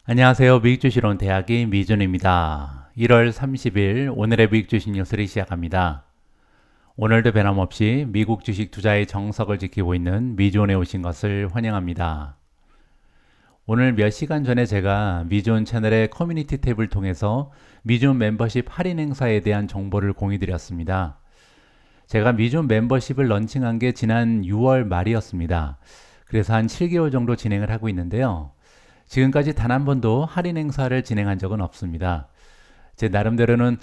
안녕하세요. 미국주식론 대학의 미준입니다. 1월 30일 오늘의 미국주식 뉴스를 시작합니다. 오늘도 변함없이 미국 주식 투자의 정석을 지키고 있는 미존에 오신 것을 환영합니다. 오늘 몇 시간 전에 제가 미존 채널의 커뮤니티 탭을 통해서 미존 멤버십 할인 행사에 대한 정보를 공유드렸습니다. 제가 미존 멤버십을 런칭한 게 지난 6월 말이었습니다. 그래서 한 7개월 정도 진행을 하고 있는데요. 지금까지 단 한 번도 할인 행사를 진행한 적은 없습니다. 제 나름대로는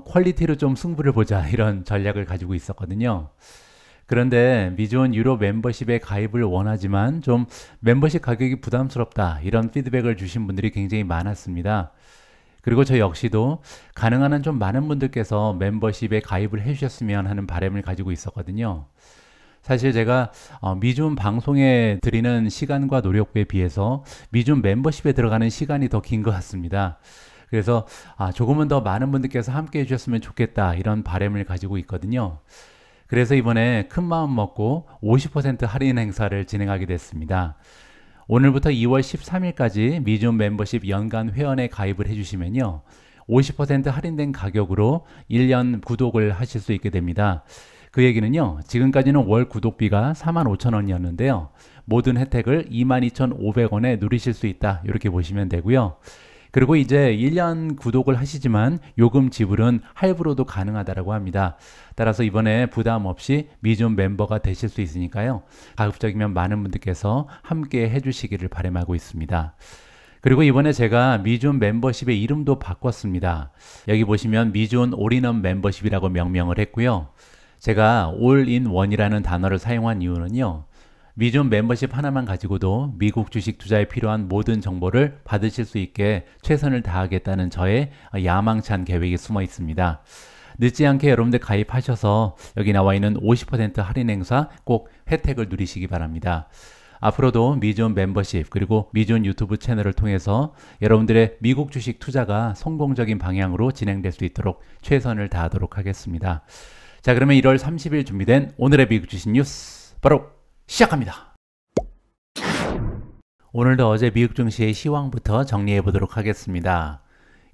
퀄리티로 좀 승부를 보자 이런 전략을 가지고 있었거든요. 그런데 미존 유료 멤버십에 가입을 원하지만 좀 멤버십 가격이 부담스럽다 이런 피드백을 주신 분들이 굉장히 많았습니다. 그리고 저 역시도 가능한 한 좀 많은 분들께서 멤버십에 가입을 해주셨으면 하는 바람을 가지고 있었거든요. 사실 제가 미존 방송에 드리는 시간과 노력에 비해서 미존 멤버십에 들어가는 시간이 더 긴 것 같습니다. 그래서 조금은 더 많은 분들께서 함께 해주셨으면 좋겠다 이런 바람을 가지고 있거든요. 그래서 이번에 큰 마음 먹고 50% 할인 행사를 진행하게 됐습니다. 오늘부터 2월 13일까지 미존 멤버십 연간 회원에 가입을 해주시면요 50% 할인된 가격으로 1년 구독을 하실 수 있게 됩니다. 그 얘기는요, 지금까지는 월 구독비가 45,000원이었는데요. 모든 혜택을 22,500원에 누리실 수 있다. 이렇게 보시면 되고요. 그리고 이제 1년 구독을 하시지만 요금 지불은 할부로도 가능하다고 합니다. 따라서 이번에 부담 없이 미존 멤버가 되실 수 있으니까요. 가급적이면 많은 분들께서 함께 해주시기를 바람하고 있습니다. 그리고 이번에 제가 미존 멤버십의 이름도 바꿨습니다. 여기 보시면 미존 올인원 멤버십이라고 명명을 했고요. 제가 올인원이라는 단어를 사용한 이유는요. 미존 멤버십 하나만 가지고도 미국 주식 투자에 필요한 모든 정보를 받으실 수 있게 최선을 다하겠다는 저의 야망찬 계획이 숨어 있습니다. 늦지 않게 여러분들 가입하셔서 여기 나와 있는 50% 할인 행사 꼭 혜택을 누리시기 바랍니다. 앞으로도 미존 멤버십 그리고 미존 유튜브 채널을 통해서 여러분들의 미국 주식 투자가 성공적인 방향으로 진행될 수 있도록 최선을 다하도록 하겠습니다. 자, 그러면 1월 30일 준비된 오늘의 미국 주식 뉴스 바로 시작합니다. 오늘도 어제 미국 증시의 시황부터 정리해 보도록 하겠습니다.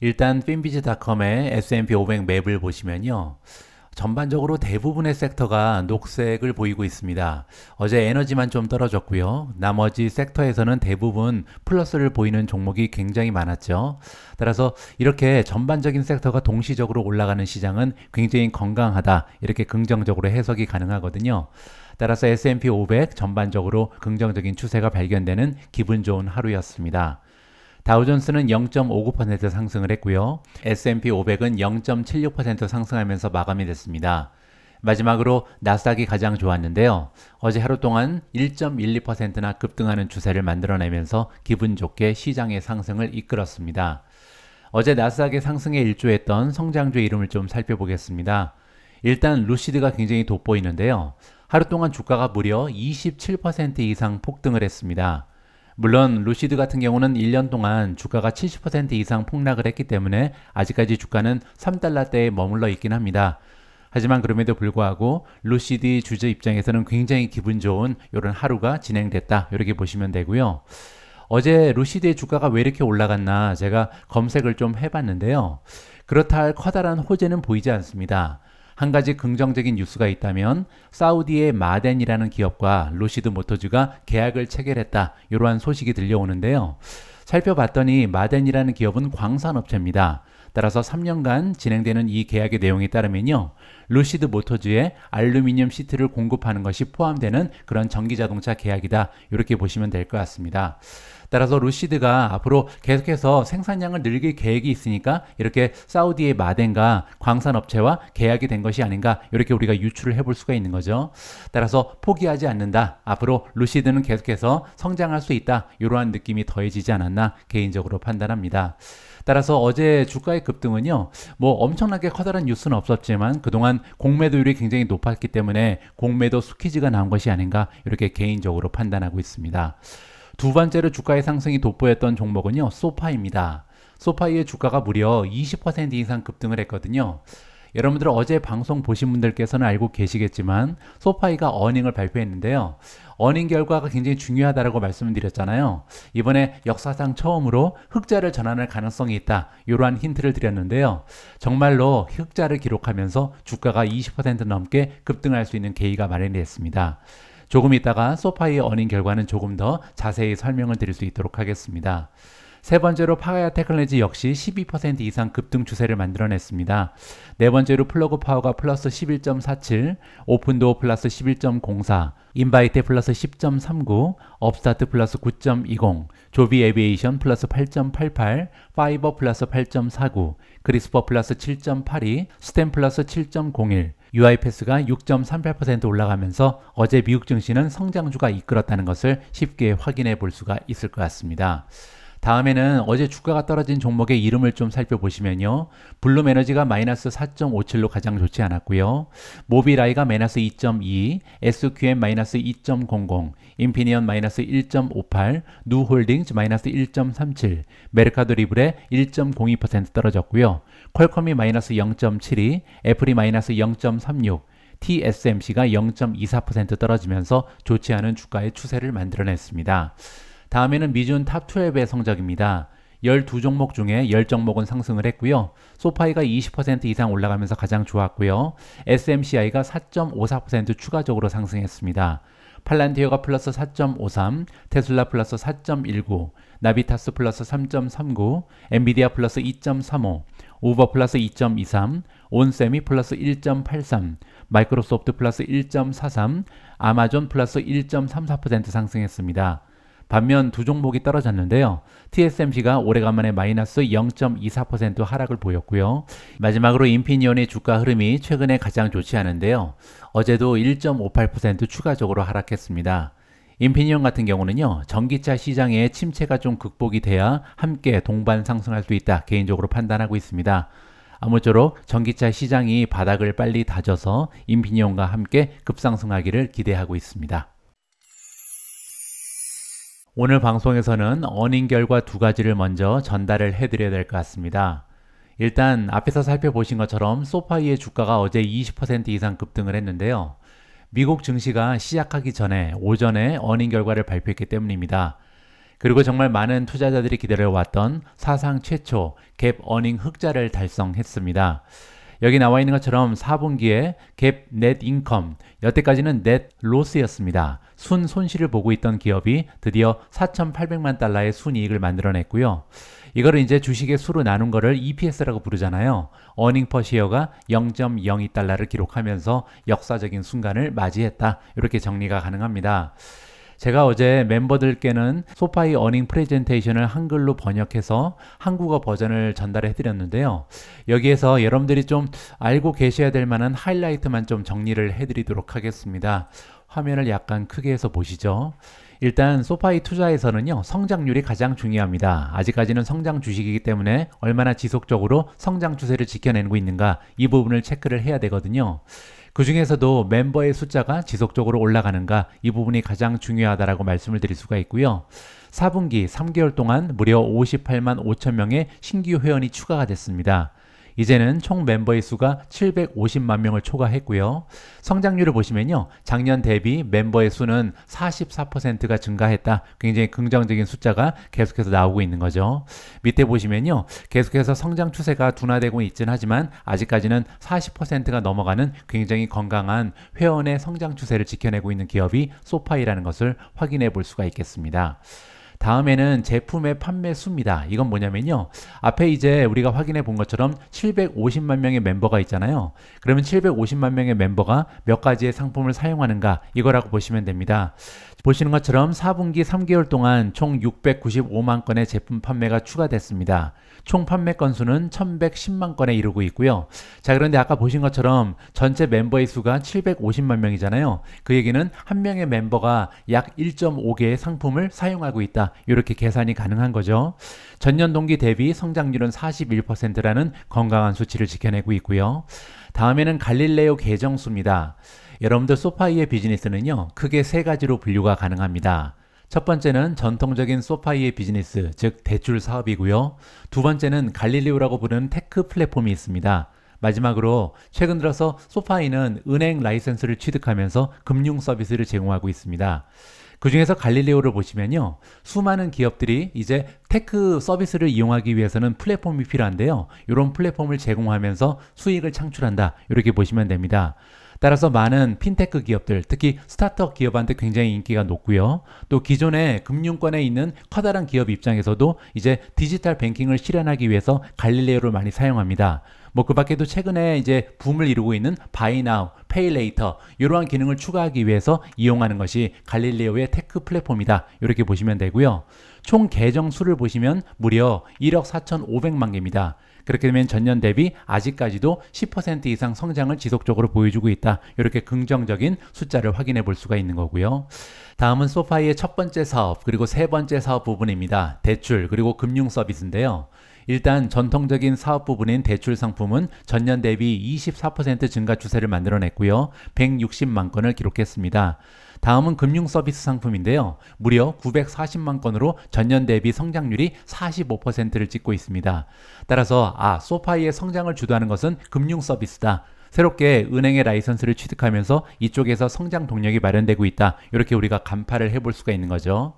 일단 finviz.com의 S&P 500 맵을 보시면요. 전반적으로 대부분의 섹터가 녹색을 보이고 있습니다. 어제 에너지만 좀 떨어졌고요. 나머지 섹터에서는 대부분 플러스를 보이는 종목이 굉장히 많았죠. 따라서 이렇게 전반적인 섹터가 동시적으로 올라가는 시장은 굉장히 건강하다. 이렇게 긍정적으로 해석이 가능하거든요. 따라서 S&P 500 전반적으로 긍정적인 추세가 발견되는 기분 좋은 하루였습니다. 다우존스는 0.59% 상승을 했고요. S&P 500은 0.76% 상승하면서 마감이 됐습니다. 마지막으로 나스닥이 가장 좋았는데요. 어제 하루 동안 1.12%나 급등하는 추세를 만들어내면서 기분 좋게 시장의 상승을 이끌었습니다. 어제 나스닥의 상승에 일조했던 성장주의 이름을 좀 살펴보겠습니다. 일단 루시드가 굉장히 돋보이는데요. 하루 동안 주가가 무려 27% 이상 폭등을 했습니다. 물론 루시드 같은 경우는 1년 동안 주가가 70% 이상 폭락을 했기 때문에 아직까지 주가는 3달러대에 머물러 있긴 합니다. 하지만 그럼에도 불구하고 루시드 주주 입장에서는 굉장히 기분 좋은 이런 하루가 진행됐다 이렇게 보시면 되고요. 어제 루시드의 주가가 왜 이렇게 올라갔나 제가 검색을 좀 해봤는데요. 그렇다 할 커다란 호재는 보이지 않습니다. 한 가지 긍정적인 뉴스가 있다면 사우디의 마덴이라는 기업과 루시드 모터즈가 계약을 체결했다 이러한 소식이 들려오는데요. 살펴봤더니 마덴이라는 기업은 광산업체입니다. 따라서 3년간 진행되는 이 계약의 내용에 따르면요. 루시드 모터즈에 알루미늄 시트를 공급하는 것이 포함되는 그런 전기자동차 계약이다 이렇게 보시면 될 것 같습니다. 따라서 루시드가 앞으로 계속해서 생산량을 늘릴 계획이 있으니까 이렇게 사우디의 마덴과 광산업체와 계약이 된 것이 아닌가 이렇게 우리가 유추를 해볼 수가 있는 거죠. 따라서 포기하지 않는다. 앞으로 루시드는 계속해서 성장할 수 있다. 이러한 느낌이 더해지지 않았나 개인적으로 판단합니다. 따라서 어제 주가의 급등은요, 뭐 엄청나게 커다란 뉴스는 없었지만 그동안 공매도율이 굉장히 높았기 때문에 공매도 스퀴즈가 나온 것이 아닌가 이렇게 개인적으로 판단하고 있습니다. 두 번째로 주가의 상승이 돋보였던 종목은요, 소파입니다. 소파이의 주가가 무려 20% 이상 급등을 했거든요. 여러분들 어제 방송 보신 분들께서는 알고 계시겠지만 소파이가 어닝을 발표했는데요. 어닝 결과가 굉장히 중요하다고 말씀을 드렸잖아요. 이번에 역사상 처음으로 흑자를 전환할 가능성이 있다. 이러한 힌트를 드렸는데요. 정말로 흑자를 기록하면서 주가가 20% 넘게 급등할 수 있는 계기가 마련됐습니다. 조금 있다가 소파이의 어닝 결과는 조금 더 자세히 설명을 드릴 수 있도록 하겠습니다. 세 번째로 파가야 테크놀로지 역시 12% 이상 급등 추세를 만들어냈습니다. 네 번째로 플러그 파워가 플러스 11.47, 오픈도어 플러스 11.04, 인바이테 플러스 10.39, 업스타트 플러스 9.20, 조비 에비에이션 플러스 8.88, 파이버 플러스 8.49, 그리스퍼 플러스 7.82, 스템 플러스 7.01, UiPath가 6.38% 올라가면서 어제 미국 증시는 성장주가 이끌었다는 것을 쉽게 확인해 볼 수가 있을 것 같습니다. 다음에는 어제 주가가 떨어진 종목의 이름을 좀 살펴보시면요. 블룸에너지가 마이너스 4.57로 가장 좋지 않았고요. 모빌아이가 마이너스 2.2, SQM 마이너스 2.00, 인피니언 마이너스 1.58, 누홀딩즈 마이너스 1.37, 메르카도 리브레 1.02% 떨어졌고요. 퀄컴이 마이너스 0.72, 애플이 마이너스 0.36, TSMC가 0.24% 떨어지면서 좋지 않은 주가의 추세를 만들어냈습니다. 다음에는 미준 탑 12의 성적입니다. 12종목 중에 10종목은 상승을 했고요. 소파이가 20% 이상 올라가면서 가장 좋았고요. SMCI가 4.54% 추가적으로 상승했습니다. 팔란티어가 플러스 4.53, 테슬라 플러스 4.19, 나비타스 플러스 3.39, 엔비디아 플러스 2.35, 우버 플러스 2.23, 온세미 플러스 1.83, 마이크로소프트 플러스 1.43, 아마존 플러스 1.34% 상승했습니다. 반면 두 종목이 떨어졌는데요. TSMC가 오래간만에 마이너스 0.24% 하락을 보였고요. 마지막으로 인피니온의 주가 흐름이 최근에 가장 좋지 않은데요. 어제도 1.58% 추가적으로 하락했습니다. 인피니온 같은 경우는요. 전기차 시장의 침체가 좀 극복이 돼야 함께 동반 상승할 수 있다 개인적으로 판단하고 있습니다. 아무쪼록 전기차 시장이 바닥을 빨리 다져서 인피니온과 함께 급상승하기를 기대하고 있습니다. 오늘 방송에서는 어닝 결과 두 가지를 먼저 전달을 해드려야 될 것 같습니다. 일단 앞에서 살펴보신 것처럼 소파이의 주가가 어제 20% 이상 급등을 했는데요. 미국 증시가 시작하기 전에 오전에 어닝 결과를 발표했기 때문입니다. 그리고 정말 많은 투자자들이 기다려왔던 사상 최초 갭 어닝 흑자를 달성했습니다. 여기 나와 있는 것처럼 4분기에 갭 넷 인컴, 여태까지는 넷 로스였습니다. 순 손실을 보고 있던 기업이 드디어 4,800만 달러의 순이익을 만들어냈고요. 이거를 이제 주식의 수로 나눈 거를 EPS라고 부르잖아요. 어닝 퍼 시어가 0.02달러를 기록하면서 역사적인 순간을 맞이했다. 이렇게 정리가 가능합니다. 제가 어제 멤버들께는 소파이 어닝 프레젠테이션을 한글로 번역해서 한국어 버전을 전달해 드렸는데요. 여기에서 여러분들이 좀 알고 계셔야 될 만한 하이라이트만 좀 정리를 해 드리도록 하겠습니다. 화면을 약간 크게 해서 보시죠. 일단 소파이 투자에서는요. 성장률이 가장 중요합니다. 아직까지는 성장 주식이기 때문에 얼마나 지속적으로 성장 추세를 지켜내고 있는가 이 부분을 체크를 해야 되거든요. 그 중에서도 멤버의 숫자가 지속적으로 올라가는가 이 부분이 가장 중요하다라고 말씀을 드릴 수가 있고요. 4분기 3개월 동안 무려 58만 5천 명의 신규 회원이 추가가 됐습니다. 이제는 총 멤버의 수가 750만 명을 초과했고요. 성장률을 보시면요. 작년 대비 멤버의 수는 44%가 증가했다. 굉장히 긍정적인 숫자가 계속해서 나오고 있는 거죠. 밑에 보시면요. 계속해서 성장 추세가 둔화되고 있긴 하지만 아직까지는 40%가 넘어가는 굉장히 건강한 회원의 성장 추세를 지켜내고 있는 기업이 소파이라는 것을 확인해 볼 수가 있겠습니다. 다음에는 제품의 판매 수입니다. 이건 뭐냐면요. 앞에 이제 우리가 확인해 본 것처럼 750만 명의 멤버가 있잖아요. 그러면 750만 명의 멤버가 몇 가지의 상품을 사용하는가 이거라고 보시면 됩니다. 보시는 것처럼 4분기 3개월 동안 총 695만 건의 제품 판매가 추가됐습니다. 총 판매 건수는 1110만 건에 이르고 있고요. 자, 그런데 아까 보신 것처럼 전체 멤버의 수가 750만 명이잖아요. 그 얘기는 한 명의 멤버가 약 1.5개의 상품을 사용하고 있다. 이렇게 계산이 가능한 거죠. 전년 동기 대비 성장률은 41%라는 건강한 수치를 지켜내고 있고요. 다음에는 갈릴레오 계정수입니다. 여러분들 소파이의 비즈니스는요. 크게 세 가지로 분류가 가능합니다. 첫 번째는 전통적인 소파이의 비즈니스, 즉 대출 사업이고요. 두 번째는 갈릴레오라고 부르는 테크 플랫폼이 있습니다. 마지막으로 최근 들어서 소파이는 은행 라이센스를 취득하면서 금융 서비스를 제공하고 있습니다. 그 중에서 갈릴레오를 보시면요, 수많은 기업들이 이제 테크 서비스를 이용하기 위해서는 플랫폼이 필요한데요, 이런 플랫폼을 제공하면서 수익을 창출한다, 이렇게 보시면 됩니다. 따라서 많은 핀테크 기업들, 특히 스타트업 기업한테 굉장히 인기가 높고요. 또 기존의 금융권에 있는 커다란 기업 입장에서도 이제 디지털 뱅킹을 실현하기 위해서 갈릴레오를 많이 사용합니다. 뭐 그 밖에도 최근에 이제 붐을 이루고 있는 Buy Now, Pay Later 이러한 기능을 추가하기 위해서 이용하는 것이 갈릴레오의 테크 플랫폼이다, 이렇게 보시면 되고요. 총 계정 수를 보시면 무려 1억 4,500만 개입니다. 그렇게 되면 전년 대비 아직까지도 10% 이상 성장을 지속적으로 보여주고 있다, 이렇게 긍정적인 숫자를 확인해 볼 수가 있는 거고요. 다음은 소파이의 첫 번째 사업 그리고 세 번째 사업 부분입니다. 대출 그리고 금융 서비스인데요. 일단 전통적인 사업 부분인 대출 상품은 전년 대비 24% 증가 추세를 만들어냈고요. 160만 건을 기록했습니다. 다음은 금융 서비스 상품인데요. 무려 940만 건으로 전년 대비 성장률이 45%를 찍고 있습니다. 따라서 소파이의 성장을 주도하는 것은 금융 서비스다, 새롭게 은행의 라이선스를 취득하면서 이쪽에서 성장 동력이 마련되고 있다, 이렇게 우리가 간파를 해볼 수가 있는 거죠.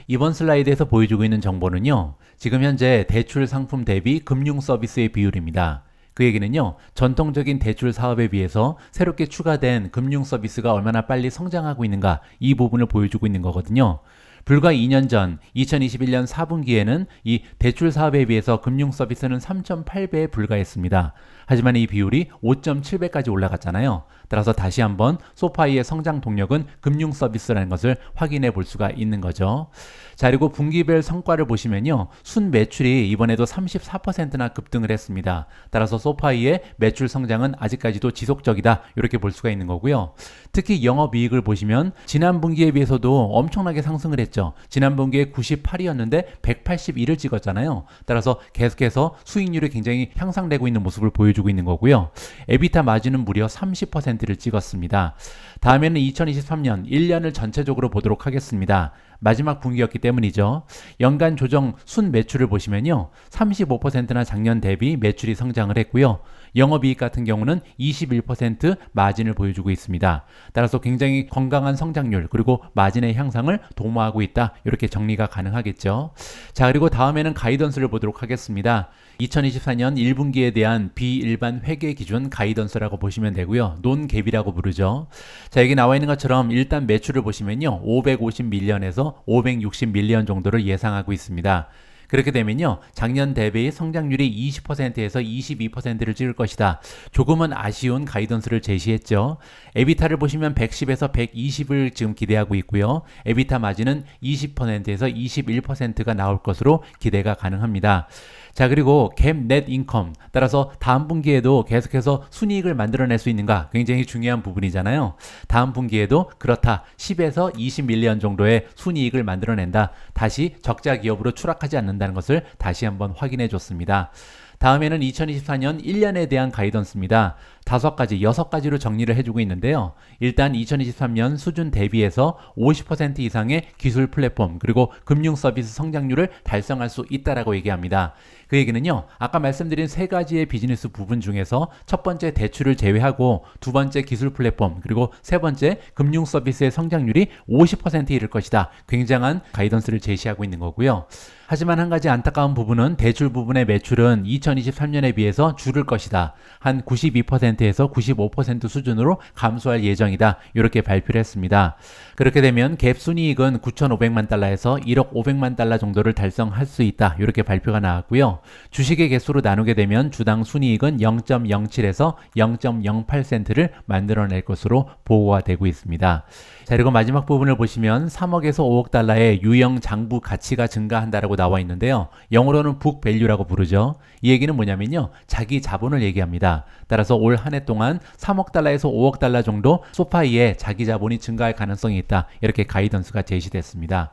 이번 슬라이드에서 보여주고 있는 정보는요, 지금 현재 대출 상품 대비 금융 서비스의 비율입니다. 그 얘기는요, 전통적인 대출 사업에 비해서 새롭게 추가된 금융 서비스가 얼마나 빨리 성장하고 있는가, 이 부분을 보여주고 있는 거거든요. 불과 2년 전 2021년 4분기에는 이 대출 사업에 비해서 금융 서비스는 3.8배에 불과했습니다. 하지만 이 비율이 5.7배까지 올라갔잖아요. 따라서 다시 한번 소파이의 성장 동력은 금융 서비스라는 것을 확인해 볼 수가 있는 거죠. 자, 그리고 분기별 성과를 보시면요, 순 매출이 이번에도 34%나 급등을 했습니다. 따라서 소파이의 매출 성장은 아직까지도 지속적이다, 이렇게 볼 수가 있는 거고요. 특히 영업이익을 보시면 지난 분기에 비해서도 엄청나게 상승을 했죠. 지난 분기에 98이었는데 181을 찍었잖아요. 따라서 계속해서 수익률이 굉장히 향상되고 있는 모습을 보여주고 있는 거고요. 에비타 마진은 무려 30%를 찍었습니다. 다음에는 2023년 1년을 전체적으로 보도록 하겠습니다. 마지막 분기였기 때문이죠. 연간 조정 순 매출을 보시면요, 35%나 작년 대비 매출이 성장을 했고요. 영업이익 같은 경우는 21% 마진을 보여주고 있습니다. 따라서 굉장히 건강한 성장률 그리고 마진의 향상을 도모하고 있다, 이렇게 정리가 가능하겠죠. 자, 그리고 다음에는 가이던스를 보도록 하겠습니다. 2024년 1분기에 대한 비일반 회계 기준 가이던스라고 보시면 되고요. 논갭이라고 부르죠. 자, 여기 나와 있는 것처럼 일단 매출을 보시면요, 550밀리언에서 560밀리언 정도를 예상하고 있습니다. 그렇게 되면요, 작년 대비 성장률이 20%에서 22%를 찍을 것이다. 조금은 아쉬운 가이던스를 제시했죠. 에비타를 보시면 110에서 120을 지금 기대하고 있고요. 에비타 마진은 20%에서 21%가 나올 것으로 기대가 가능합니다. 자, 그리고 갭 넷 인컴, 따라서 다음 분기에도 계속해서 순이익을 만들어낼 수 있는가, 굉장히 중요한 부분이잖아요. 다음 분기에도 그렇다, 10에서 20밀리언 정도의 순이익을 만들어낸다, 다시 적자 기업으로 추락하지 않는다는 것을 다시 한번 확인해 줬습니다. 다음에는 2024년 1년에 대한 가이던스입니다. 5가지, 6가지로 정리를 해주고 있는데요. 일단 2023년 수준 대비해서 50% 이상의 기술 플랫폼 그리고 금융 서비스 성장률을 달성할 수 있다라고 얘기합니다. 그 얘기는요, 아까 말씀드린 3가지의 비즈니스 부분 중에서 첫 번째 대출을 제외하고 두 번째 기술 플랫폼 그리고 세 번째 금융 서비스의 성장률이 50%에 이를 것이다. 굉장한 가이던스를 제시하고 있는 거고요. 하지만 한 가지 안타까운 부분은 대출 부분의 매출은 2023년에 비해서 줄을 것이다. 한 92%에서 95% 수준으로 감소할 예정이다, 이렇게 발표를 했습니다. 그렇게 되면 갭 순이익은 9,500만 달러에서 1억 500만 달러 정도를 달성할 수 있다, 이렇게 발표가 나왔고요. 주식의 개수로 나누게 되면 주당 순이익은 0.07에서 0.08센트를 만들어낼 것으로 보고가 되고 있습니다. 자, 그리고 마지막 부분을 보시면 3억에서 5억 달러의 유형 장부 가치가 증가한다라고 나와 있는데요. 영어로는 book value라고 부르죠. 이 얘기는 뭐냐면요, 자기 자본을 얘기합니다. 따라서 올 한 해 동안 3억 달러에서 5억 달러 정도 소파이의 자기 자본이 증가할 가능성이 있다, 이렇게 가이던스가 제시됐습니다.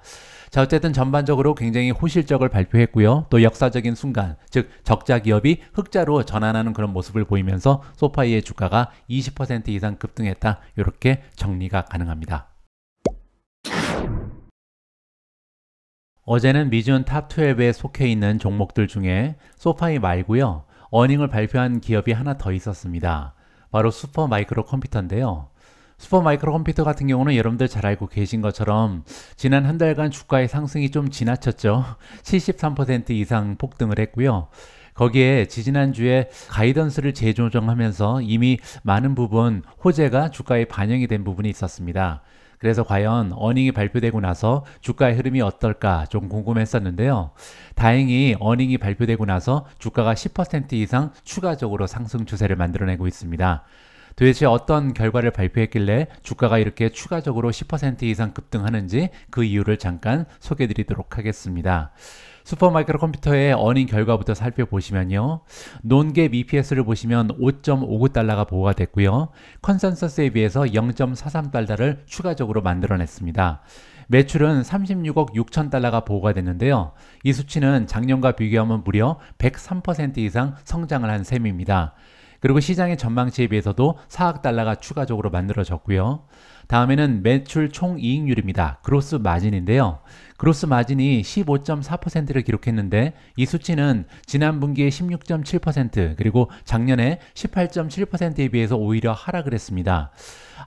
자, 어쨌든 전반적으로 굉장히 호실적을 발표했고요. 또 역사적인 순간, 즉 적자 기업이 흑자로 전환하는 그런 모습을 보이면서 소파이의 주가가 20% 이상 급등했다, 이렇게 정리가 가능합니다. 어제는 미준 탑 12에 속해 있는 종목들 중에 소파이 말고요, 어닝을 발표한 기업이 하나 더 있었습니다. 바로 슈퍼마이크로 컴퓨터인데요. 슈퍼마이크로 컴퓨터 같은 경우는 여러분들 잘 알고 계신 것처럼 지난 한 달간 주가의 상승이 좀 지나쳤죠. 73% 이상 폭등을 했고요. 거기에 지지난주에 가이던스를 재조정하면서 이미 많은 부분 호재가 주가에 반영이 된 부분이 있었습니다. 그래서 과연 어닝이 발표되고 나서 주가의 흐름이 어떨까 좀 궁금했었는데요. 다행히 어닝이 발표되고 나서 주가가 10% 이상 추가적으로 상승 추세를 만들어내고 있습니다. 도대체 어떤 결과를 발표했길래 주가가 이렇게 추가적으로 10% 이상 급등하는지 그 이유를 잠깐 소개해 드리도록 하겠습니다. 슈퍼마이크로 컴퓨터의 어닝 결과부터 살펴보시면요. 논갭 EPS를 보시면 5.59달러가 보고가 됐고요. 컨센서스에 비해서 0.43달러를 추가적으로 만들어냈습니다. 매출은 36억 6천 달러가 보고가 됐는데요. 이 수치는 작년과 비교하면 무려 103% 이상 성장을 한 셈입니다. 그리고 시장의 전망치에 비해서도 4억 달러가 추가적으로 만들어졌고요. 다음에는 매출 총이익률입니다. 그로스 마진인데요. 그로스 마진이 15.4%를 기록했는데 이 수치는 지난 분기에 16.7% 그리고 작년에 18.7%에 비해서 오히려 하락을 했습니다.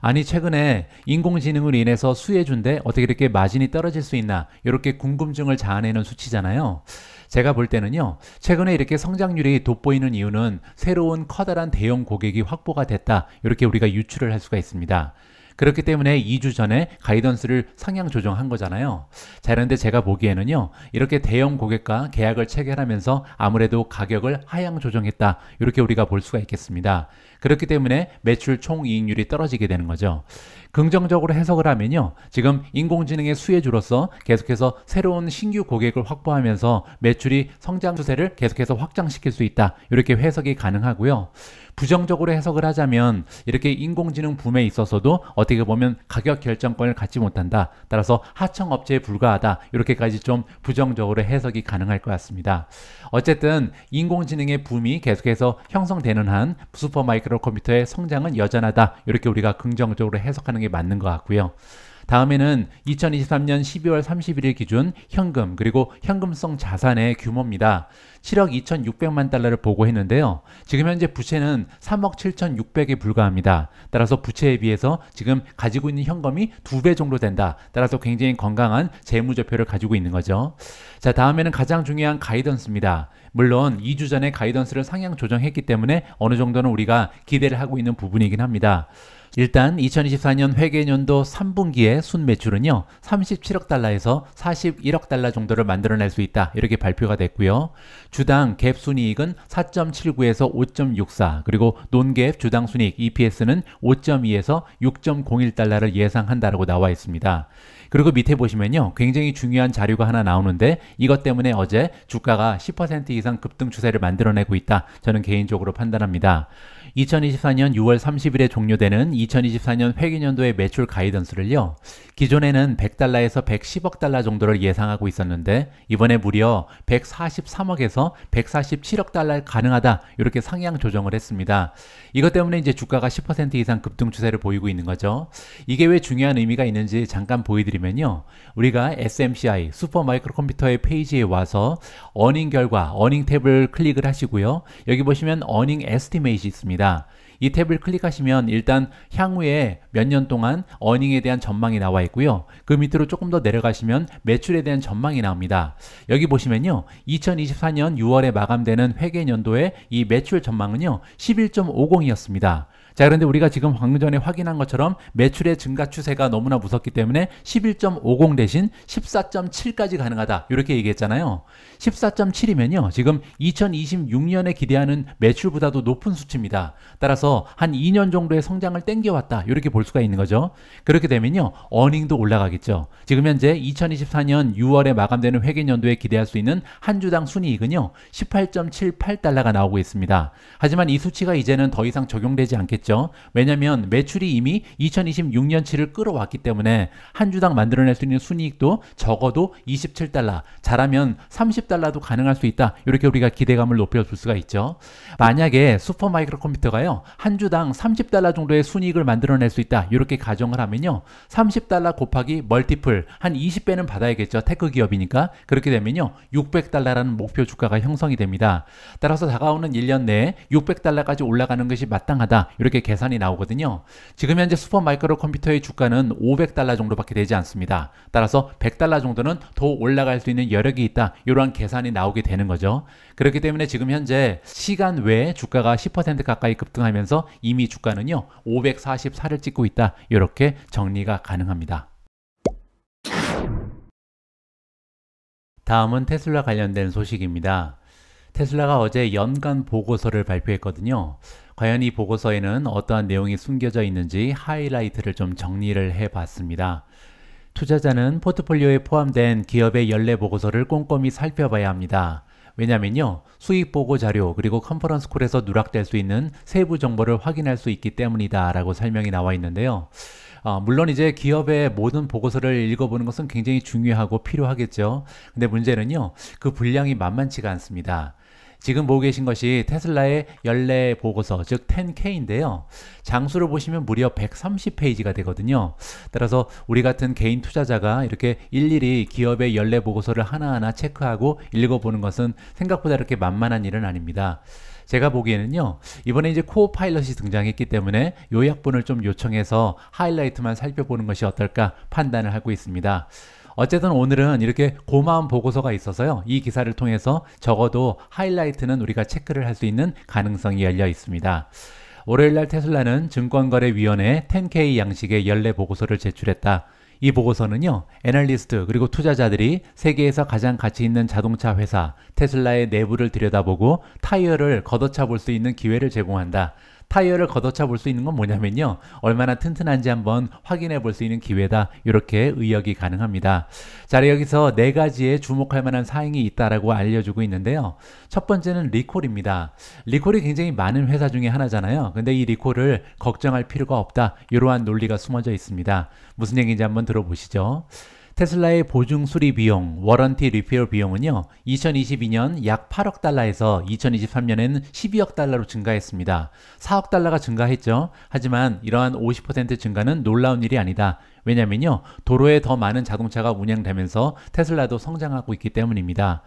아니 최근에 인공지능으로 인해서 수혜주인데 어떻게 이렇게 마진이 떨어질 수 있나 이렇게 궁금증을 자아내는 수치잖아요. 제가 볼 때는요, 최근에 이렇게 성장률이 돋보이는 이유는 새로운 커다란 대형 고객이 확보가 됐다 이렇게 우리가 유추를 할 수가 있습니다. 그렇기 때문에 2주 전에 가이던스를 상향 조정한 거잖아요. 자, 그런데 제가 보기에는요, 이렇게 대형 고객과 계약을 체결하면서 아무래도 가격을 하향 조정했다 이렇게 우리가 볼 수가 있겠습니다. 그렇기 때문에 매출 총이익률이 떨어지게 되는 거죠. 긍정적으로 해석을 하면요, 지금 인공지능의 수혜주로서 계속해서 새로운 신규 고객을 확보하면서 매출이 성장 추세를 계속해서 확장시킬 수 있다 이렇게 해석이 가능하고요. 부정적으로 해석을 하자면 이렇게 인공지능 붐에 있어서도 어떻게 보면 가격 결정권을 갖지 못한다. 따라서 하청업체에 불과하다. 이렇게까지 좀 부정적으로 해석이 가능할 것 같습니다. 어쨌든 인공지능의 붐이 계속해서 형성되는 한 슈퍼마이크로 컴퓨터의 성장은 여전하다. 이렇게 우리가 긍정적으로 해석하는 게 맞는 것 같고요. 다음에는 2023년 12월 31일 기준 현금 그리고 현금성 자산의 규모입니다. 7억 2,600만 달러를 보고했는데요. 지금 현재 부채는 3억 7,600에 불과합니다. 따라서 부채에 비해서 지금 가지고 있는 현금이 2배 정도 된다. 따라서 굉장히 건강한 재무제표를 가지고 있는 거죠. 자, 다음에는 가장 중요한 가이던스입니다. 물론 2주 전에 가이던스를 상향 조정했기 때문에 어느 정도는 우리가 기대를 하고 있는 부분이긴 합니다. 일단 2024년 회계연도 3분기의 순매출은요 37억 달러에서 41억 달러 정도를 만들어낼 수 있다 이렇게 발표가 됐고요. 주당 갭 순이익은 4.79에서 5.64 그리고 논갭 주당 순이익 EPS는 5.2에서 6.01달러를 예상한다라고 나와 있습니다. 그리고 밑에 보시면요 굉장히 중요한 자료가 하나 나오는데 이것 때문에 어제 주가가 10% 이상 급등 추세를 만들어내고 있다 저는 개인적으로 판단합니다. 2024년 6월 30일에 종료되는 2024년 회계연도의 매출 가이던스를요 기존에는 100달러에서 110억 달러 정도를 예상하고 있었는데 이번에 무려 143억에서 147억 달러 가능하다 이렇게 상향 조정을 했습니다. 이것 때문에 이제 주가가 10% 이상 급등 추세를 보이고 있는 거죠. 이게 왜 중요한 의미가 있는지 잠깐 보여드리면요 우리가 SMCI 슈퍼마이크로 컴퓨터의 페이지에 와서 어닝 결과 어닝 탭을 클릭을 하시고요 여기 보시면 어닝 에스티메이트이 있습니다. 이 탭을 클릭하시면 일단 향후에 몇 년 동안 어닝에 대한 전망이 나와 있고요. 그 밑으로 조금 더 내려가시면 매출에 대한 전망이 나옵니다. 여기 보시면요. 2024년 6월에 마감되는 회계연도의 이 매출 전망은요. 11.50이었습니다. 자, 그런데 우리가 지금 방금 전에 확인한 것처럼 매출의 증가 추세가 너무나 무섭기 때문에 11.50 대신 14.7까지 가능하다. 이렇게 얘기했잖아요. 14.7이면요. 지금 2026년에 기대하는 매출보다도 높은 수치입니다. 따라서 한 2년 정도의 성장을 땡겨왔다. 이렇게 볼 수가 있는 거죠. 그렇게 되면요. 어닝도 올라가겠죠. 지금 현재 2024년 6월에 마감되는 회계연도에 기대할 수 있는 한 주당 순이익은요. 18.78달러가 나오고 있습니다. 하지만 이 수치가 이제는 더 이상 적용되지 않겠죠. 있죠. 왜냐하면 매출이 이미 2026년치를 끌어왔기 때문에 한 주당 만들어낼 수 있는 순이익도 적어도 27달러, 잘하면 30달러도 가능할 수 있다. 이렇게 우리가 기대감을 높여줄 수가 있죠. 만약에 슈퍼마이크로 컴퓨터가요, 한 주당 30달러 정도의 순이익을 만들어낼 수 있다. 이렇게 가정을 하면요, 30달러 곱하기 멀티플 한 20배는 받아야겠죠. 테크 기업이니까. 그렇게 되면요, 600달러라는 목표 주가가 형성이 됩니다. 따라서 다가오는 1년 내에 600달러까지 올라가는 것이 마땅하다. 이렇게 계산이 나오거든요. 지금 현재 슈퍼마이크로 컴퓨터의 주가는 500달러 정도밖에 되지 않습니다. 따라서 100달러 정도는 더 올라갈 수 있는 여력이 있다. 이러한 계산이 나오게 되는 거죠. 그렇기 때문에 지금 현재 시간 외에 주가가 10% 가까이 급등하면서 이미 주가는요, 544를 찍고 있다. 이렇게 정리가 가능합니다. 다음은 테슬라 관련된 소식입니다. 테슬라가 어제 연간 보고서를 발표했거든요. 과연 이 보고서에는 어떠한 내용이 숨겨져 있는지 하이라이트를 좀 정리를 해봤습니다. 투자자는 포트폴리오에 포함된 기업의 연례 보고서를 꼼꼼히 살펴봐야 합니다. 왜냐면요, 수익 보고 자료 그리고 컨퍼런스 콜에서 누락될 수 있는 세부 정보를 확인할 수 있기 때문이다 라고 설명이 나와 있는데요. 물론 이제 기업의 모든 보고서를 읽어보는 것은 굉장히 중요하고 필요하겠죠. 근데 문제는요, 그 분량이 만만치가 않습니다. 지금 보고 계신 것이 테슬라의 연례 보고서, 즉 10K인데요. 장수를 보시면 무려 130페이지가 되거든요. 따라서 우리 같은 개인 투자자가 이렇게 일일이 기업의 연례 보고서를 하나하나 체크하고 읽어보는 것은 생각보다 이렇게 만만한 일은 아닙니다. 제가 보기에는요, 이번에 이제 코파일럿이 등장했기 때문에 요약본을 좀 요청해서 하이라이트만 살펴보는 것이 어떨까 판단을 하고 있습니다. 어쨌든 오늘은 이렇게 고마운 보고서가 있어서요, 이 기사를 통해서 적어도 하이라이트는 우리가 체크를 할 수 있는 가능성이 열려 있습니다. 월요일날 테슬라는 증권거래위원회에 10K 양식의 연례 보고서를 제출했다. 이 보고서는요, 애널리스트 그리고 투자자들이 세계에서 가장 가치 있는 자동차 회사 테슬라의 내부를 들여다보고 타이어를 걷어차 볼 수 있는 기회를 제공한다. 타이어를 걷어차 볼 수 있는 건 뭐냐면요, 얼마나 튼튼한지 한번 확인해 볼 수 있는 기회다. 이렇게 의역이 가능합니다. 자, 여기서 네 가지의 주목할 만한 사항이 있다라고 알려주고 있는데요. 첫 번째는 리콜입니다. 리콜이 굉장히 많은 회사 중에 하나잖아요. 근데 이 리콜을 걱정할 필요가 없다. 이러한 논리가 숨어져 있습니다. 무슨 얘기인지 한번 들어보시죠. 테슬라의 보증 수리 비용, 워런티 리페어 비용은요, 2022년 약 8억 달러에서 2023년에는 12억 달러로 증가했습니다. 4억 달러가 증가했죠. 하지만 이러한 50% 증가는 놀라운 일이 아니다. 왜냐면요, 도로에 더 많은 자동차가 운행되면서 테슬라도 성장하고 있기 때문입니다.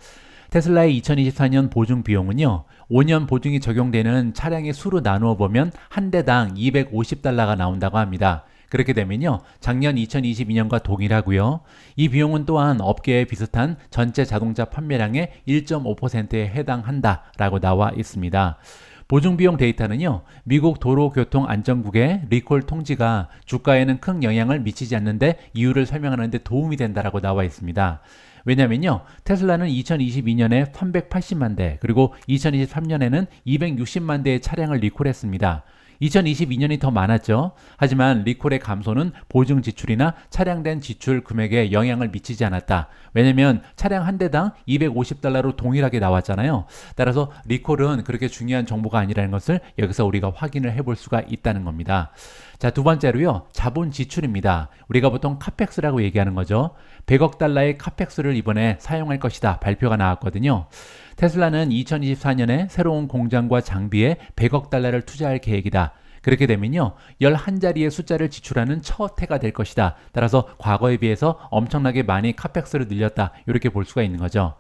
테슬라의 2024년 보증 비용은요, 5년 보증이 적용되는 차량의 수로 나누어 보면 한 대당 250달러가 나온다고 합니다. 그렇게 되면요, 작년 2022년과 동일하고요. 이 비용은 또한 업계에 비슷한 전체 자동차 판매량의 1.5%에 해당한다라고 나와 있습니다. 보증비용 데이터는요, 미국 도로교통안전국의 리콜 통지가 주가에는 큰 영향을 미치지 않는데 이유를 설명하는 데 도움이 된다라고 나와 있습니다. 왜냐면요, 테슬라는 2022년에 380만 대, 그리고 2023년에는 260만 대의 차량을 리콜했습니다. 2022년이 더 많았죠. 하지만 리콜의 감소는 보증 지출이나 차량된 지출 금액에 영향을 미치지 않았다. 왜냐면 차량 한 대당 250달러로 동일하게 나왔잖아요. 따라서 리콜은 그렇게 중요한 정보가 아니라는 것을 여기서 우리가 확인을 해볼 수가 있다는 겁니다. 자, 두 번째로요, 자본 지출입니다. 우리가 보통 카펙스라고 얘기하는 거죠. 100억 달러의 카펙스를 이번에 사용할 것이다. 발표가 나왔거든요. 테슬라는 2024년에 새로운 공장과 장비에 100억 달러를 투자할 계획이다. 그렇게 되면요, 11자리의 숫자를 지출하는 첫 해가 될 것이다. 따라서 과거에 비해서 엄청나게 많이 카펙스를 늘렸다. 이렇게 볼 수가 있는 거죠.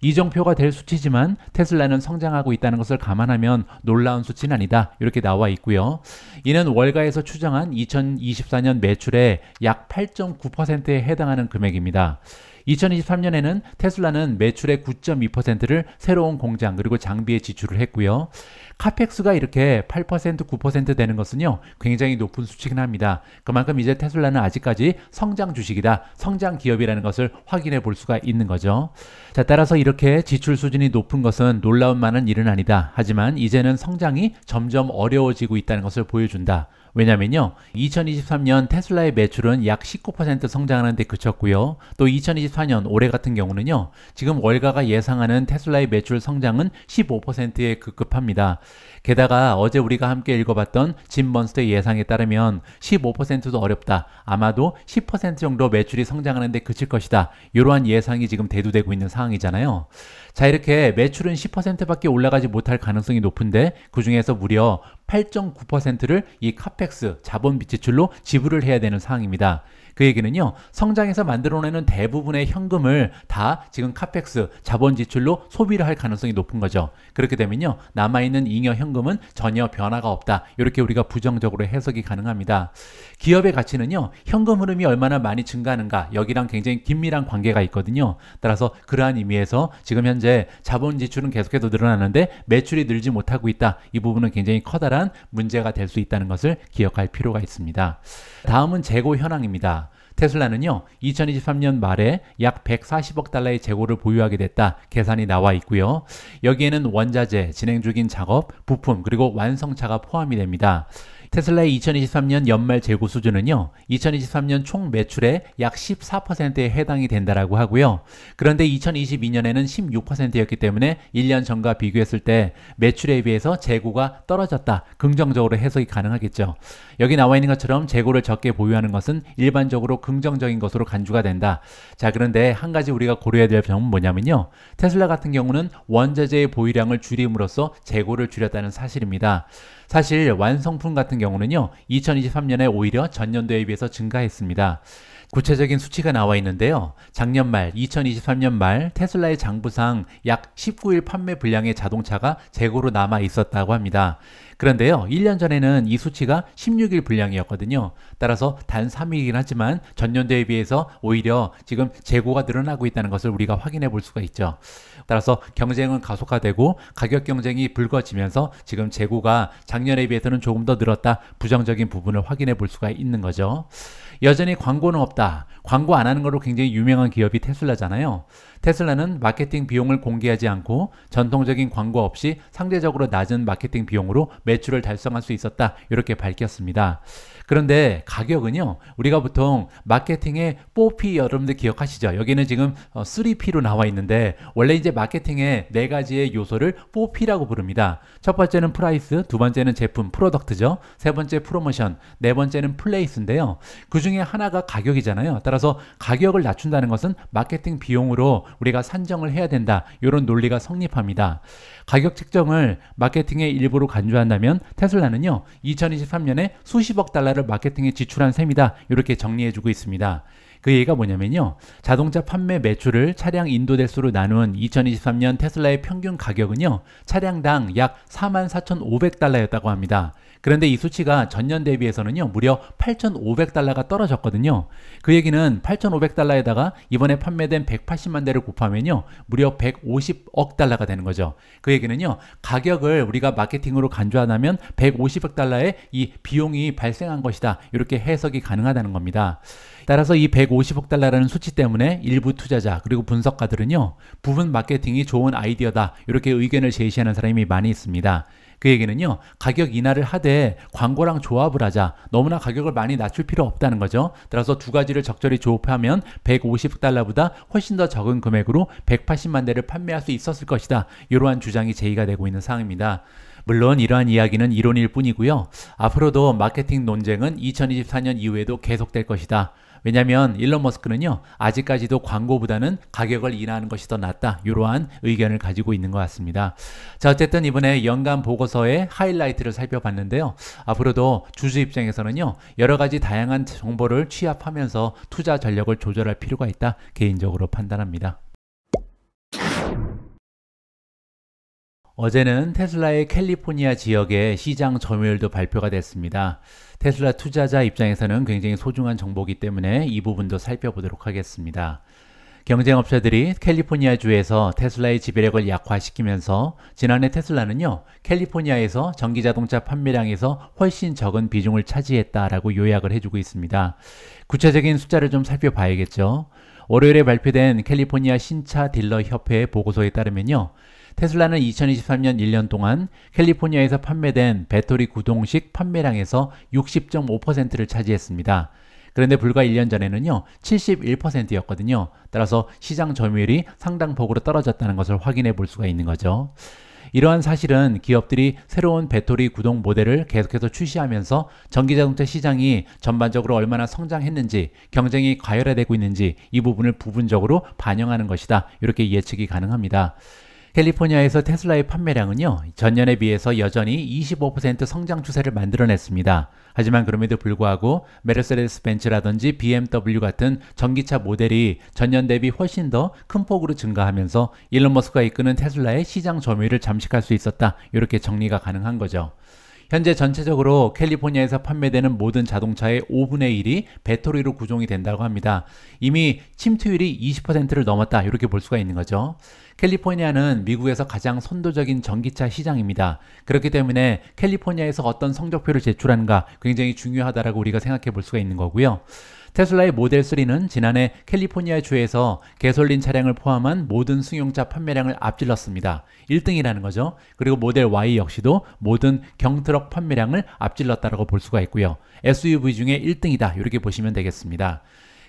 이정표가 될 수치지만 테슬라는 성장하고 있다는 것을 감안하면 놀라운 수치는 아니다. 이렇게 나와 있고요. 이는 월가에서 추정한 2024년 매출의 약 8.9%에 해당하는 금액입니다. 2023년에는 테슬라는 매출의 9.2%를 새로운 공장 그리고 장비에 지출을 했고요. 카펙스가 이렇게 8%, 9% 되는 것은요, 굉장히 높은 수치긴 합니다. 그만큼 이제 테슬라는 아직까지 성장 주식이다, 성장 기업이라는 것을 확인해 볼 수가 있는 거죠. 자, 따라서 이렇게 지출 수준이 높은 것은 놀라운 만한 일은 아니다. 하지만 이제는 성장이 점점 어려워지고 있다는 것을 보여준다. 왜냐면요, 2023년 테슬라의 매출은 약 19% 성장하는 데 그쳤고요. 또 2024년 올해 같은 경우는요, 지금 월가가 예상하는 테슬라의 매출 성장은 15%에 급급합니다. 게다가 어제 우리가 함께 읽어봤던 짐 먼스터의 예상에 따르면 15%도 어렵다. 아마도 10% 정도 매출이 성장하는 데 그칠 것이다. 이러한 예상이 지금 대두되고 있는 상황이잖아요. 자, 이렇게 매출은 10%밖에 올라가지 못할 가능성이 높은데 그 중에서 무려 8.9%를 이 카펙스, 자본비 지출로 지불을 해야 되는 상황입니다. 그 얘기는요, 성장해서 만들어내는 대부분의 현금을 다 지금 카펙스, 자본 지출로 소비를 할 가능성이 높은 거죠. 그렇게 되면요, 남아있는 잉여 현금은 전혀 변화가 없다. 이렇게 우리가 부정적으로 해석이 가능합니다. 기업의 가치는요, 현금 흐름이 얼마나 많이 증가하는가, 여기랑 굉장히 긴밀한 관계가 있거든요. 따라서 그러한 의미에서 지금 현재 자본 지출은 계속해서 늘어나는데 매출이 늘지 못하고 있다. 이 부분은 굉장히 커다란 문제가 될 수 있다는 것을 기억할 필요가 있습니다. 다음은 재고 현황입니다. 테슬라는요, 2023년 말에 약 140억 달러의 재고를 보유하게 됐다 계산이 나와 있고요. 여기에는 원자재, 진행 중인 작업, 부품, 그리고 완성차가 포함이 됩니다. 테슬라의 2023년 연말 재고 수준은요, 2023년 총 매출의 약 14%에 해당이 된다라고 하고요. 그런데 2022년에는 16%였기 때문에 1년 전과 비교했을 때 매출에 비해서 재고가 떨어졌다. 긍정적으로 해석이 가능하겠죠. 여기 나와 있는 것처럼 재고를 적게 보유하는 것은 일반적으로 긍정적인 것으로 간주가 된다. 자, 그런데 한 가지 우리가 고려해야 될 점은 뭐냐면요, 테슬라 같은 경우는 원자재의 보유량을 줄임으로써 재고를 줄였다는 사실입니다. 사실 완성품 같은 경우는요, 2023년에 오히려 전년도에 비해서 증가했습니다. 구체적인 수치가 나와 있는데요. 작년 말, 2023년 말 테슬라의 장부상 약 19일 판매 분량의 자동차가 재고로 남아 있었다고 합니다. 그런데요, 1년 전에는 이 수치가 16일 분량이었거든요. 따라서 단 3일이긴 하지만 전년도에 비해서 오히려 지금 재고가 늘어나고 있다는 것을 우리가 확인해 볼 수가 있죠. 따라서 경쟁은 가속화되고 가격 경쟁이 불거지면서 지금 재고가 작년에 비해서는 조금 더 늘었다. 부정적인 부분을 확인해 볼 수가 있는 거죠. 여전히 광고는 없다. 광고 안 하는 걸로 굉장히 유명한 기업이 테슬라잖아요. 테슬라는 마케팅 비용을 공개하지 않고 전통적인 광고 없이 상대적으로 낮은 마케팅 비용으로 매출을 달성할 수 있었다. 이렇게 밝혔습니다. 그런데 가격은요, 우리가 보통 마케팅의 4P 여러분들 기억하시죠? 여기는 지금 3P로 나와 있는데 원래 이제 마케팅의 4가지의 요소를 4P라고 부릅니다. 첫 번째는 프라이스, 두 번째는 제품, 프로덕트죠. 세 번째 프로모션, 네 번째는 플레이스인데요. 그 중에 하나가 가격이잖아요. 따라서 가격을 낮춘다는 것은 마케팅 비용으로 우리가 산정을 해야 된다. 이런 논리가 성립합니다. 가격 책정을 마케팅의 일부로 간주한다면 테슬라는요, 2023년에 수십억 달러를 마케팅에 지출한 셈이다. 이렇게 정리해주고 있습니다. 그 얘기가 뭐냐면요, 자동차 판매 매출을 차량 인도 대수로 나눈 2023년 테슬라의 평균 가격은요, 차량당 약 44,500달러였다고 합니다. 그런데 이 수치가 전년 대비해서는요, 무려 8,500달러가 떨어졌거든요. 그 얘기는 8,500달러에다가 이번에 판매된 180만 대를 곱하면요, 무려 150억 달러가 되는 거죠. 그 얘기는요, 가격을 우리가 마케팅으로 간주하다면 150억 달러의 이 비용이 발생한 것이다. 이렇게 해석이 가능하다는 겁니다. 따라서 이 150억 달러라는 수치 때문에 일부 투자자 그리고 분석가들은요, 부분 마케팅이 좋은 아이디어다. 이렇게 의견을 제시하는 사람이 많이 있습니다. 그 얘기는요, 가격 인하를 하되 광고랑 조합을 하자. 너무나 가격을 많이 낮출 필요 없다는 거죠. 따라서 두 가지를 적절히 조합하면 150달러보다 훨씬 더 적은 금액으로 180만 대를 판매할 수 있었을 것이다. 이러한 주장이 제기가 되고 있는 상황입니다. 물론 이러한 이야기는 이론일 뿐이고요. 앞으로도 마케팅 논쟁은 2024년 이후에도 계속될 것이다. 왜냐하면 일론 머스크는요, 아직까지도 광고보다는 가격을 인하하는 것이 더 낫다. 이러한 의견을 가지고 있는 것 같습니다. 자, 어쨌든 이번에 연간 보고서의 하이라이트를 살펴봤는데요. 앞으로도 주주 입장에서는요, 여러 가지 다양한 정보를 취합하면서 투자 전략을 조절할 필요가 있다. 개인적으로 판단합니다. 어제는 테슬라의 캘리포니아 지역의 시장 점유율도 발표가 됐습니다. 테슬라 투자자 입장에서는 굉장히 소중한 정보이기 때문에 이 부분도 살펴보도록 하겠습니다. 경쟁업체들이 캘리포니아주에서 테슬라의 지배력을 약화시키면서 지난해 테슬라는요, 캘리포니아에서 전기자동차 판매량에서 훨씬 적은 비중을 차지했다라고 요약을 해주고 있습니다. 구체적인 숫자를 좀 살펴봐야겠죠. 월요일에 발표된 캘리포니아 신차 딜러 협회의 보고서에 따르면요, 테슬라는 2023년 1년 동안 캘리포니아에서 판매된 배터리 구동식 판매량에서 60.5%를 차지했습니다. 그런데 불과 1년 전에는요 71%였거든요. 따라서 시장 점유율이 상당폭으로 떨어졌다는 것을 확인해 볼 수가 있는 거죠. 이러한 사실은 기업들이 새로운 배터리 구동 모델을 계속해서 출시하면서 전기자동차 시장이 전반적으로 얼마나 성장했는지, 경쟁이 과열화되고 있는지 이 부분을 부분적으로 반영하는 것이다. 이렇게 예측이 가능합니다. 캘리포니아에서 테슬라의 판매량은요 전년에 비해서 여전히 25% 성장 추세를 만들어냈습니다. 하지만 그럼에도 불구하고 메르세데스 벤츠라든지 BMW 같은 전기차 모델이 전년 대비 훨씬 더 큰 폭으로 증가하면서 일론 머스크가 이끄는 테슬라의 시장 점유율을 잠식할 수 있었다. 이렇게 정리가 가능한 거죠. 현재 전체적으로 캘리포니아에서 판매되는 모든 자동차의 5분의 1이 배터리로 구동이 된다고 합니다. 이미 침투율이 20%를 넘었다. 이렇게 볼 수가 있는 거죠. 캘리포니아는 미국에서 가장 선도적인 전기차 시장입니다. 그렇기 때문에 캘리포니아에서 어떤 성적표를 제출하는가 굉장히 중요하다라고 우리가 생각해 볼 수가 있는 거고요. 테슬라의 모델 3는 지난해 캘리포니아 주에서 개솔린 차량을 포함한 모든 승용차 판매량을 앞질렀습니다. 1등이라는 거죠. 그리고 모델 Y 역시도 모든 경트럭 판매량을 앞질렀다고 볼 수가 있고요. SUV 중에 1등이다. 이렇게 보시면 되겠습니다.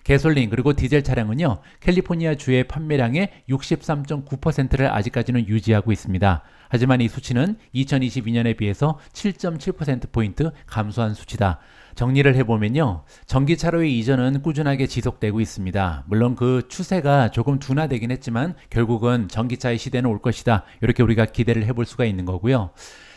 개솔린 그리고 디젤 차량은요 캘리포니아 주의 판매량의 63.9%를 아직까지는 유지하고 있습니다. 하지만 이 수치는 2022년에 비해서 7.7%포인트 감소한 수치다. 정리를 해보면요 전기차로의 이전은 꾸준하게 지속되고 있습니다. 물론 그 추세가 조금 둔화되긴 했지만 결국은 전기차의 시대는 올 것이다. 이렇게 우리가 기대를 해볼 수가 있는 거고요.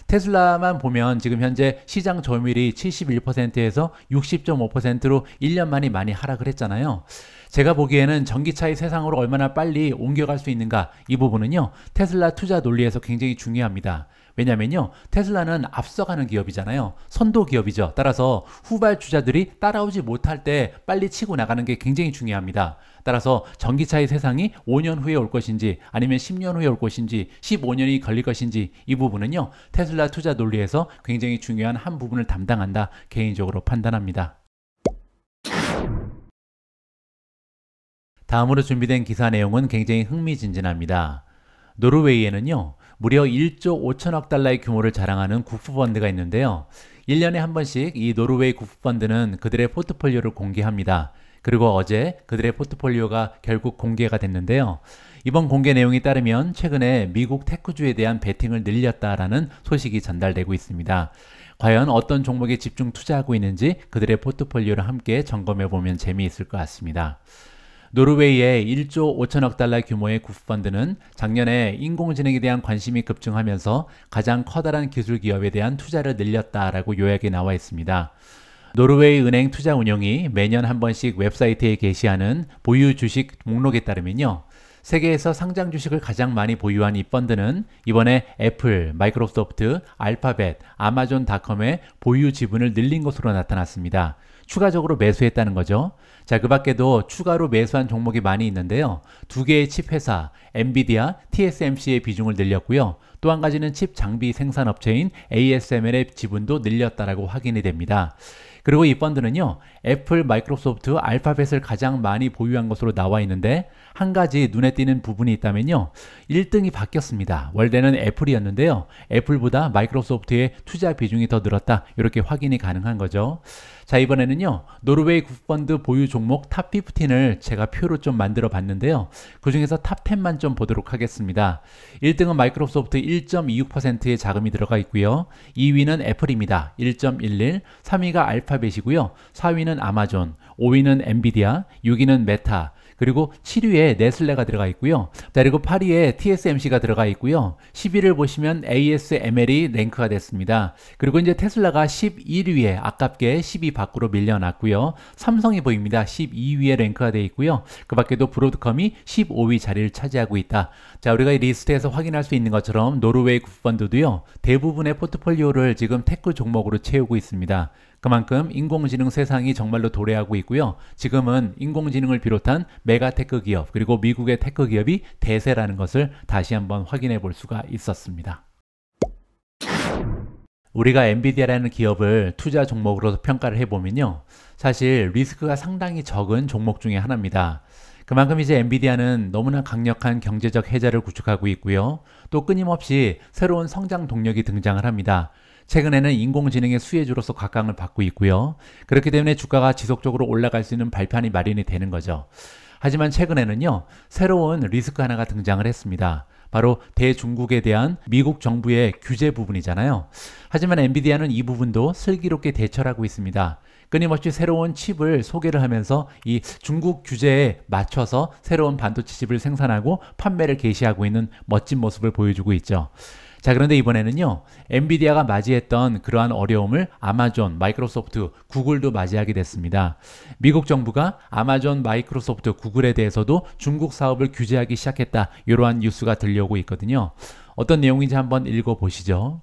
테슬라만 보면 지금 현재 시장 점유율이 71%에서 60.5%로 1년 만에 많이 하락을 했잖아요. 제가 보기에는 전기차의 세상으로 얼마나 빨리 옮겨갈 수 있는가 이 부분은요 테슬라 투자 논리에서 굉장히 중요합니다. 왜냐면요 테슬라는 앞서가는 기업이잖아요. 선도 기업이죠. 따라서 후발주자들이 따라오지 못할 때 빨리 치고 나가는 게 굉장히 중요합니다. 따라서 전기차의 세상이 5년 후에 올 것인지 아니면 10년 후에 올 것인지 15년이 걸릴 것인지 이 부분은요 테슬라 투자 논리에서 굉장히 중요한 한 부분을 담당한다 개인적으로 판단합니다. 다음으로 준비된 기사 내용은 굉장히 흥미진진합니다. 노르웨이에는요 무려 1조 5천억 달러의 규모를 자랑하는 국부펀드가 있는데요. 1년에 한 번씩 이 노르웨이 국부펀드는 그들의 포트폴리오를 공개합니다. 그리고 어제 그들의 포트폴리오가 결국 공개가 됐는데요. 이번 공개 내용에 따르면 최근에 미국 테크주에 대한 베팅을 늘렸다라는 소식이 전달되고 있습니다. 과연 어떤 종목에 집중 투자하고 있는지 그들의 포트폴리오를 함께 점검해 보면 재미있을 것 같습니다. 노르웨이의 1조 5천억 달러 규모의 국부펀드는 작년에 인공지능에 대한 관심이 급증하면서 가장 커다란 기술 기업에 대한 투자를 늘렸다라고 요약이 나와 있습니다. 노르웨이 은행 투자운용이 매년 한 번씩 웹사이트에 게시하는 보유 주식 목록에 따르면요. 세계에서 상장 주식을 가장 많이 보유한 이 펀드는 이번에 애플, 마이크로소프트, 알파벳, 아마존닷컴의 보유 지분을 늘린 것으로 나타났습니다. 추가적으로 매수했다는 거죠. 자, 그 밖에도 추가로 매수한 종목이 많이 있는데요. 두 개의 칩 회사, 엔비디아, TSMC의 비중을 늘렸고요. 또 한 가지는 칩 장비 생산업체인 ASML의 지분도 늘렸다라고 확인이 됩니다. 그리고 이 펀드는요, 애플, 마이크로소프트, 알파벳을 가장 많이 보유한 것으로 나와 있는데 한 가지 눈에 띄는 부분이 있다면요. 1등이 바뀌었습니다. 원래는 애플이었는데요. 애플보다 마이크로소프트의 투자 비중이 더 늘었다. 이렇게 확인이 가능한 거죠. 자, 이번에는요. 노르웨이 국부펀드 보유 종목 탑 15을 제가 표로 좀 만들어 봤는데요. 그 중에서 탑 10만 좀 보도록 하겠습니다. 1등은 마이크로소프트 1.26%의 자금이 들어가 있고요. 2위는 애플입니다. 1.11, 3위가 알파벳이고요. 4위는 아마존, 5위는 엔비디아, 6위는 메타, 그리고 7위에 네슬레가 들어가 있고요. 자, 그리고 8위에 TSMC가 들어가 있고요. 10위를 보시면 ASML이 랭크가 됐습니다. 그리고 이제 테슬라가 11위에 아깝게 10위 밖으로 밀려났고요. 삼성이 보입니다. 12위에 랭크가 되어 있고요. 그 밖에도 브로드컴이 15위 자리를 차지하고 있다. 자, 우리가 이 리스트에서 확인할 수 있는 것처럼 노르웨이 국부펀드도요. 대부분의 포트폴리오를 지금 테크 종목으로 채우고 있습니다. 그만큼 인공지능 세상이 정말로 도래하고 있고요. 지금은 인공지능을 비롯한 메가테크 기업 그리고 미국의 테크 기업이 대세라는 것을 다시 한번 확인해 볼 수가 있었습니다. 우리가 엔비디아라는 기업을 투자 종목으로 평가를 해보면요. 사실 리스크가 상당히 적은 종목 중에 하나입니다. 그만큼 이제 엔비디아는 너무나 강력한 경제적 해자를 구축하고 있고요. 또 끊임없이 새로운 성장 동력이 등장을 합니다. 최근에는 인공지능의 수혜주로서 각광을 받고 있고요. 그렇기 때문에 주가가 지속적으로 올라갈 수 있는 발판이 마련이 되는 거죠. 하지만 최근에는요, 새로운 리스크 하나가 등장을 했습니다. 바로 대중국에 대한 미국 정부의 규제 부분이잖아요. 하지만 엔비디아는 이 부분도 슬기롭게 대처를 하고 있습니다. 끊임없이 새로운 칩을 소개를 하면서 이 중국 규제에 맞춰서 새로운 반도체 칩을 생산하고 판매를 개시하고 있는 멋진 모습을 보여주고 있죠. 자, 그런데 이번에는요, 엔비디아가 맞이했던 그러한 어려움을 아마존, 마이크로소프트, 구글도 맞이하게 됐습니다. 미국 정부가 아마존, 마이크로소프트, 구글에 대해서도 중국 사업을 규제하기 시작했다, 이러한 뉴스가 들려오고 있거든요. 어떤 내용인지 한번 읽어보시죠.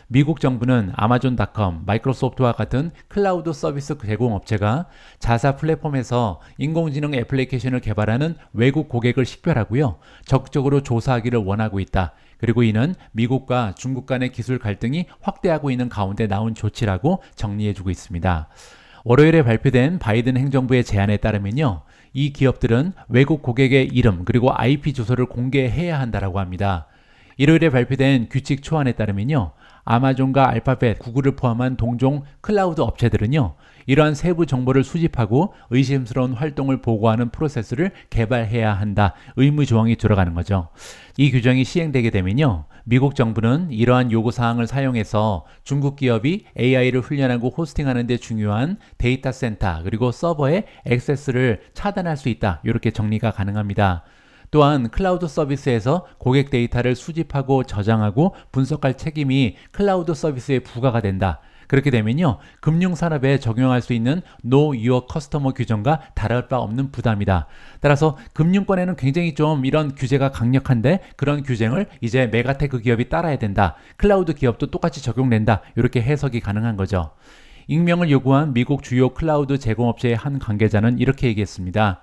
미국 정부는 아마존닷컴, 마이크로소프트와 같은 클라우드 서비스 제공업체가 자사 플랫폼에서 인공지능 애플리케이션을 개발하는 외국 고객을 식별하고요, 적극적으로 조사하기를 원하고 있다. 그리고 이는 미국과 중국 간의 기술 갈등이 확대하고 있는 가운데 나온 조치라고 정리해주고 있습니다. 월요일에 발표된 바이든 행정부의 제안에 따르면요, 이 기업들은 외국 고객의 이름 그리고 IP 주소를 공개해야 한다라고 합니다. 일요일에 발표된 규칙 초안에 따르면요, 아마존과 알파벳, 구글을 포함한 동종 클라우드 업체들은요, 이러한 세부 정보를 수집하고 의심스러운 활동을 보고하는 프로세스를 개발해야 한다, 의무 조항이 들어가는 거죠. 이 규정이 시행되게 되면요, 미국 정부는 이러한 요구사항을 사용해서 중국 기업이 AI를 훈련하고 호스팅하는 데 중요한 데이터 센터 그리고 서버의 액세스를 차단할 수 있다, 이렇게 정리가 가능합니다. 또한 클라우드 서비스에서 고객 데이터를 수집하고 저장하고 분석할 책임이 클라우드 서비스에 부과가 된다. 그렇게 되면요, 금융산업에 적용할 수 있는 Know Your Customer 규정과 다를 바 없는 부담이다. 따라서 금융권에는 굉장히 좀 이런 규제가 강력한데 그런 규정을 이제 메가테크 기업이 따라야 된다. 클라우드 기업도 똑같이 적용된다. 이렇게 해석이 가능한 거죠. 익명을 요구한 미국 주요 클라우드 제공업체의 한 관계자는 이렇게 얘기했습니다.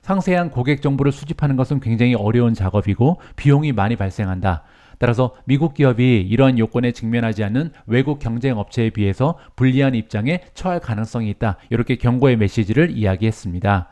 상세한 고객 정보를 수집하는 것은 굉장히 어려운 작업이고 비용이 많이 발생한다. 따라서 미국 기업이 이러한 요건에 직면하지 않는 외국 경쟁 업체에 비해서 불리한 입장에 처할 가능성이 있다. 이렇게 경고의 메시지를 이야기했습니다.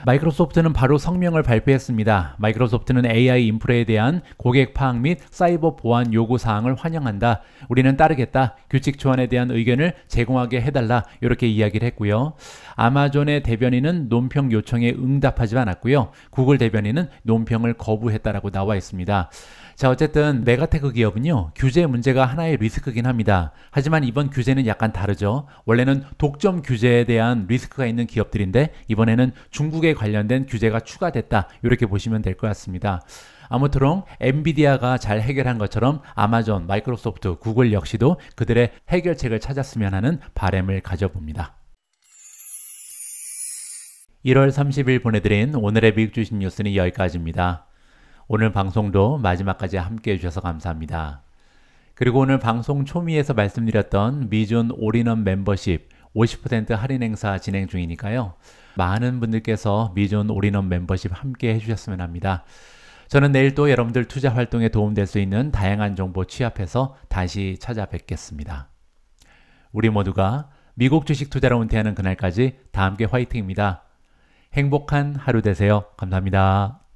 마이크로소프트는 바로 성명을 발표했습니다. 마이크로소프트는 AI 인프라에 대한 고객 파악 및 사이버 보안 요구 사항을 환영한다. 우리는 따르겠다. 규칙 초안에 대한 의견을 제공하게 해달라. 이렇게 이야기를 했고요. 아마존의 대변인은 논평 요청에 응답하지 않았고요. 구글 대변인은 논평을 거부했다라고 나와 있습니다. 자, 어쨌든 메가테크 기업은요, 규제 문제가 하나의 리스크긴 합니다. 하지만 이번 규제는 약간 다르죠. 원래는 독점 규제에 대한 리스크가 있는 기업들인데 이번에는 중국에 관련된 규제가 추가됐다, 이렇게 보시면 될 것 같습니다. 아무쪼록 엔비디아가 잘 해결한 것처럼 아마존, 마이크로소프트, 구글 역시도 그들의 해결책을 찾았으면 하는 바람을 가져봅니다. 1월 30일 보내드린 오늘의 미국 주식 뉴스는 여기까지입니다. 오늘 방송도 마지막까지 함께 해주셔서 감사합니다. 그리고 오늘 방송 초미에서 말씀드렸던 미존 올인원 멤버십 50% 할인 행사 진행 중이니까요. 많은 분들께서 미존 올인원 멤버십 함께 해주셨으면 합니다. 저는 내일 또 여러분들 투자 활동에 도움될 수 있는 다양한 정보 취합해서 다시 찾아뵙겠습니다. 우리 모두가 미국 주식 투자로 은퇴하는 그날까지 다 함께 화이팅입니다. 행복한 하루 되세요. 감사합니다.